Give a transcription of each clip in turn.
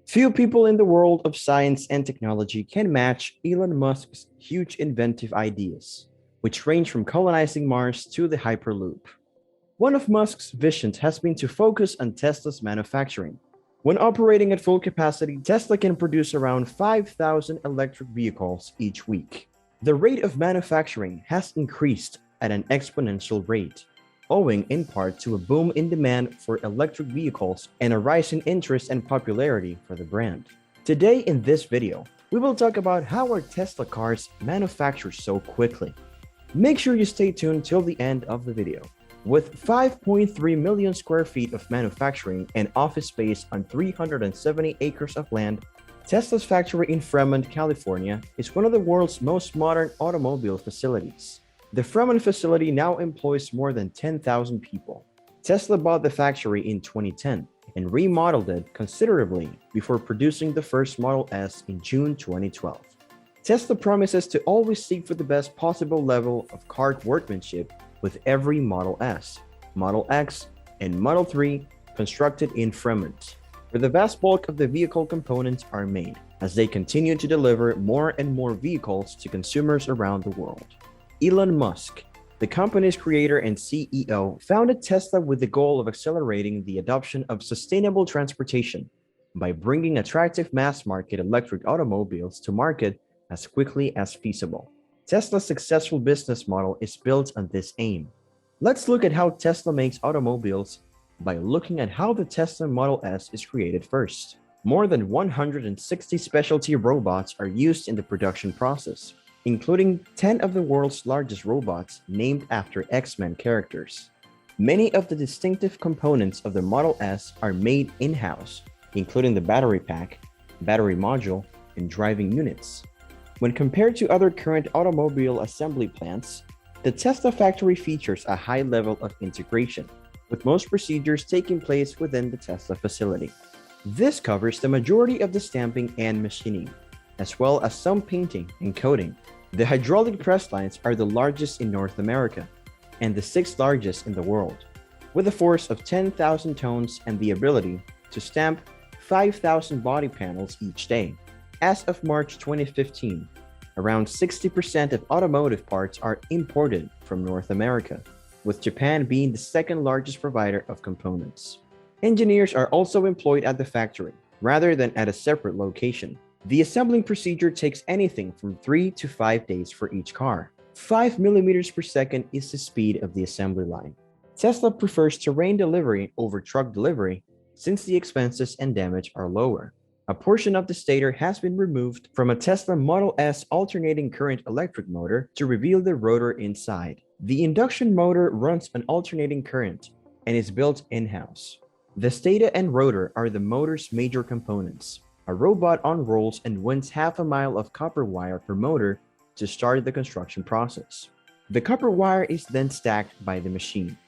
Few people in the world of science and technology can match Elon Musk's huge inventive ideas, which range from colonizing Mars to the hyperloop. One of Musk's visions has been to focus on Tesla's manufacturing. When operating at full capacity, Tesla can produce around 5,000 electric vehicles each week. The rate of manufacturing has increased at an exponential rate, owing in part to a boom in demand for electric vehicles and a rise in interest and popularity for the brand. Today in this video, we will talk about how our Tesla cars manufacture so quickly. Make sure you stay tuned till the end of the video. With 5.3 million square feet of manufacturing and office space on 370 acres of land, Tesla's factory in Fremont, California is one of the world's most modern automobile facilities. The Fremont facility now employs more than 10,000 people. Tesla bought the factory in 2010 and remodeled it considerably before producing the first Model S in June 2012. Tesla promises to always seek for the best possible level of car workmanship with every Model S, Model X, and Model 3 constructed in Fremont, where the vast bulk of the vehicle components are made, as they continue to deliver more and more vehicles to consumers around the world. Elon Musk, the company's creator and CEO, founded Tesla with the goal of accelerating the adoption of sustainable transportation by bringing attractive mass-market electric automobiles to market as quickly as feasible. Tesla's successful business model is built on this aim. Let's look at how Tesla makes automobiles by looking at how the Tesla Model S is created first. More than 160 specialty robots are used in the production process, including 10 of the world's largest robots named after X-Men characters. Many of the distinctive components of the Model S are made in-house, including the battery pack, battery module, and driving units. When compared to other current automobile assembly plants, the Tesla factory features a high level of integration, with most procedures taking place within the Tesla facility. This covers the majority of the stamping and machining, as well as some painting and coating. The hydraulic press lines are the largest in North America and the sixth largest in the world, with a force of 10,000 tons and the ability to stamp 5,000 body panels each day. As of March 2015, around 60% of automotive parts are imported from North America, with Japan being the second largest provider of components. Engineers are also employed at the factory, rather than at a separate location. The assembling procedure takes anything from 3 to 5 days for each car. 5 millimeters per second is the speed of the assembly line. Tesla prefers terrain delivery over truck delivery since the expenses and damage are lower. A portion of the stator has been removed from a Tesla Model S alternating current electric motor to reveal the rotor inside. The induction motor runs on alternating current and is built in-house. The stator and rotor are the motor's major components. A robot unrolls and winds half a mile of copper wire per motor to start the construction process. The copper wire is then stacked by the machine.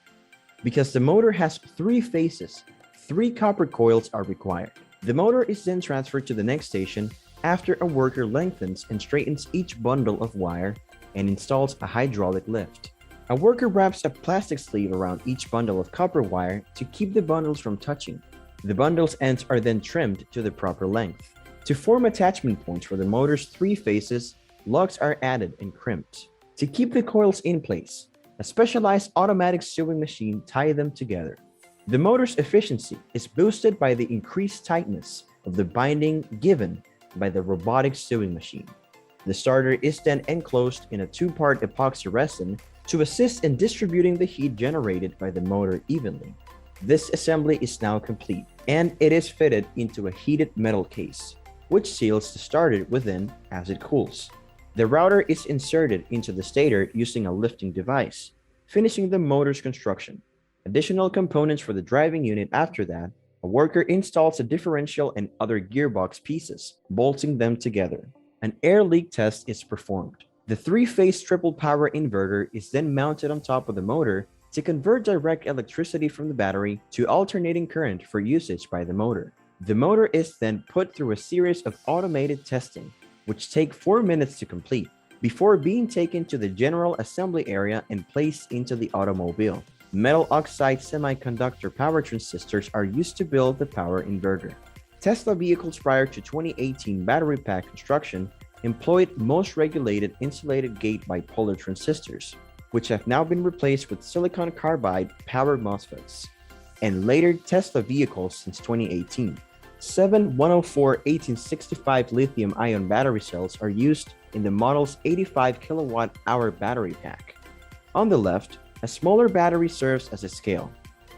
Because the motor has 3 phases, 3 copper coils are required. The motor is then transferred to the next station after a worker lengthens and straightens each bundle of wire and installs a hydraulic lift. A worker wraps a plastic sleeve around each bundle of copper wire to keep the bundles from touching. The bundle's ends are then trimmed to the proper length. To form attachment points for the motor's 3 phases, lugs are added and crimped. To keep the coils in place, a specialized automatic sewing machine ties them together. The motor's efficiency is boosted by the increased tightness of the binding given by the robotic sewing machine. The starter is then enclosed in a 2-part epoxy resin to assist in distributing the heat generated by the motor evenly. This assembly is now complete, and it is fitted into a heated metal case, which seals the starter within as it cools. The router is inserted into the stator using a lifting device, finishing the motor's construction. Additional components for the driving unit after that, a worker installs a differential and other gearbox pieces, bolting them together. An air leak test is performed. The 3-phase triple power inverter is then mounted on top of the motor to convert direct electricity from the battery to alternating current for usage by the motor. The motor is then put through a series of automated testing, which take 4 minutes to complete, before being taken to the general assembly area and placed into the automobile. Metal oxide semiconductor power transistors are used to build the power inverter. Tesla vehicles prior to 2018 battery pack construction employed most regulated insulated gate bipolar transistors, which have now been replaced with silicon carbide power MOSFETs, and later Tesla vehicles since 2018. 104 1865 lithium-ion battery cells are used in the model's 85 kilowatt-hour battery pack. On the left, a smaller battery serves as a scale.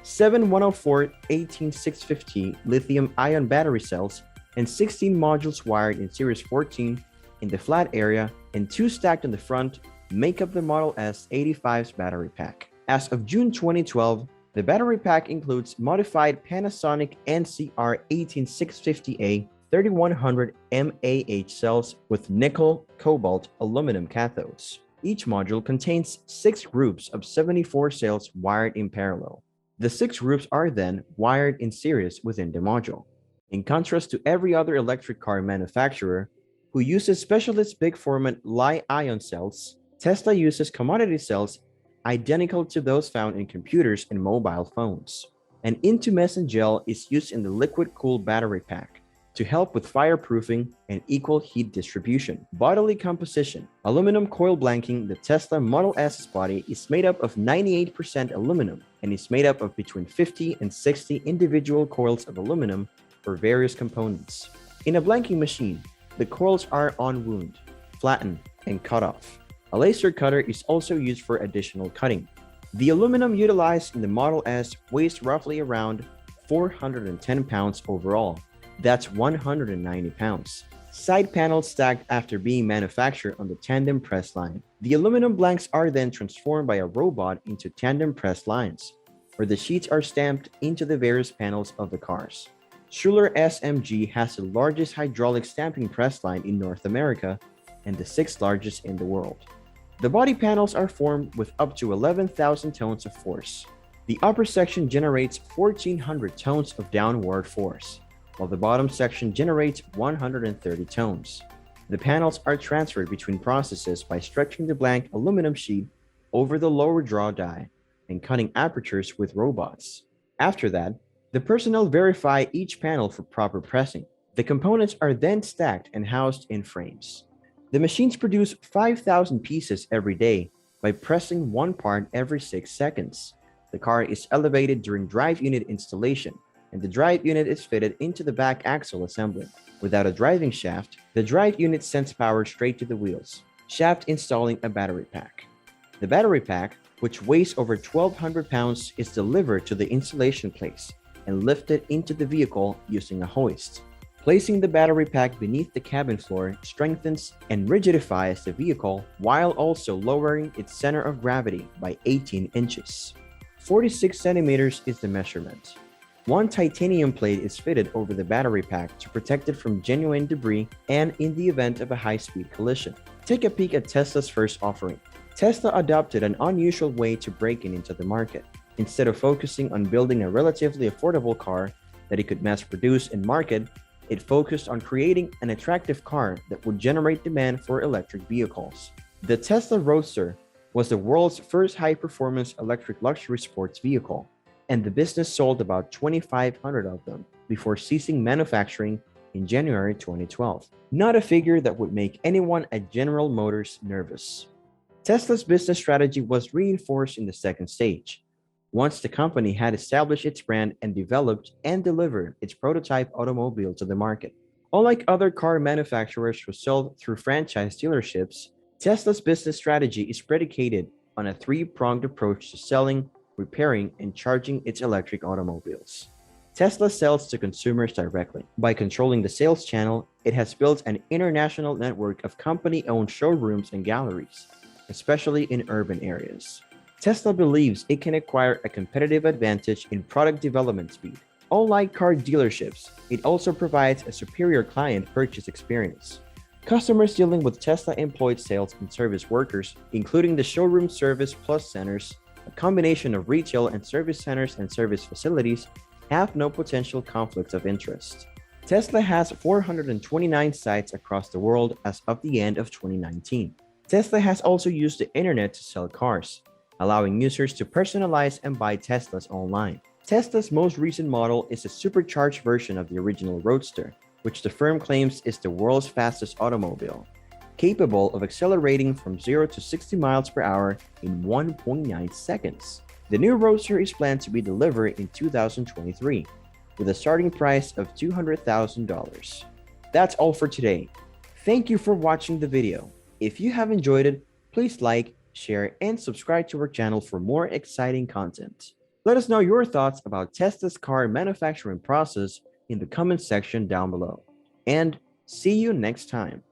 104 18650 lithium-ion battery cells and 16 modules wired in Series 14 in the flat area and 2 stacked in the front make up the Model S 85's battery pack. As of June 2012, the battery pack includes modified Panasonic NCR 18650A 3100 mAh cells with nickel, cobalt, aluminum cathodes. Each module contains 6 groups of 74 cells wired in parallel. The 6 groups are then wired in series within the module. In contrast to every other electric car manufacturer who uses specialist big format Li-ion cells, Tesla uses commodity cells identical to those found in computers and mobile phones. An intumescent gel is used in the liquid-cooled battery pack to help with fireproofing and equal heat distribution. Bodily composition. Aluminum coil blanking. The Tesla Model S's body is made up of 98% aluminum and is made up of between 50 and 60 individual coils of aluminum for various components. In a blanking machine, the coils are on-wound, flattened, and cut off. A laser cutter is also used for additional cutting. The aluminum utilized in the Model S weighs roughly around 410 pounds overall. That's 190 pounds. Side panels stacked after being manufactured on the tandem press line. The aluminum blanks are then transformed by a robot into tandem press lines, where the sheets are stamped into the various panels of the cars. Schuler SMG has the largest hydraulic stamping press line in North America and the 6th largest in the world. The body panels are formed with up to 11,000 tons of force. The upper section generates 1,400 tons of downward force, while the bottom section generates 130 tons. The panels are transferred between processes by stretching the blank aluminum sheet over the lower draw die and cutting apertures with robots. After that, the personnel verify each panel for proper pressing. The components are then stacked and housed in frames. The machines produce 5,000 pieces every day by pressing one part every 6 seconds. The car is elevated during drive unit installation, and the drive unit is fitted into the back axle assembly. Without a driving shaft, the drive unit sends power straight to the wheels. Shaft installing a battery pack. The battery pack, which weighs over 1,200 pounds, is delivered to the installation place and lifted into the vehicle using a hoist. Placing the battery pack beneath the cabin floor strengthens and rigidifies the vehicle while also lowering its center of gravity by 18 inches. 46 centimeters is the measurement. One titanium plate is fitted over the battery pack to protect it from genuine debris and in the event of a high-speed collision. Take a peek at Tesla's first offering. Tesla adopted an unusual way to break into the market. Instead of focusing on building a relatively affordable car that it could mass produce and market, it focused on creating an attractive car that would generate demand for electric vehicles. The Tesla Roadster was the world's first high-performance electric luxury sports vehicle, and the business sold about 2,500 of them before ceasing manufacturing in January 2012. Not a figure that would make anyone at General Motors nervous. Tesla's business strategy was reinforced in the second stage, once the company had established its brand and developed and delivered its prototype automobile to the market. Unlike other car manufacturers who sold through franchise dealerships, Tesla's business strategy is predicated on a 3-pronged approach to selling, repairing, and charging its electric automobiles. Tesla sells to consumers directly. By controlling the sales channel, it has built an international network of company-owned showrooms and galleries, especially in urban areas. Tesla believes it can acquire a competitive advantage in product development speed. Unlike car dealerships, it also provides a superior client purchase experience. Customers dealing with Tesla-employed sales and service workers, including the showroom service plus centers, a combination of retail and service centers and service facilities, have no potential conflicts of interest. Tesla has 429 sites across the world as of the end of 2019. Tesla has also used the internet to sell cars, allowing users to personalize and buy Teslas online. Tesla's most recent model is a supercharged version of the original Roadster, which the firm claims is the world's fastest automobile, capable of accelerating from 0 to 60 miles per hour in 1.9 seconds. The new Roadster is planned to be delivered in 2023, with a starting price of $200,000. That's all for today. Thank you for watching the video. If you have enjoyed it, please like, share, and subscribe to our channel for more exciting content. Let us know your thoughts about Tesla's car manufacturing process in the comment section down below. And see you next time.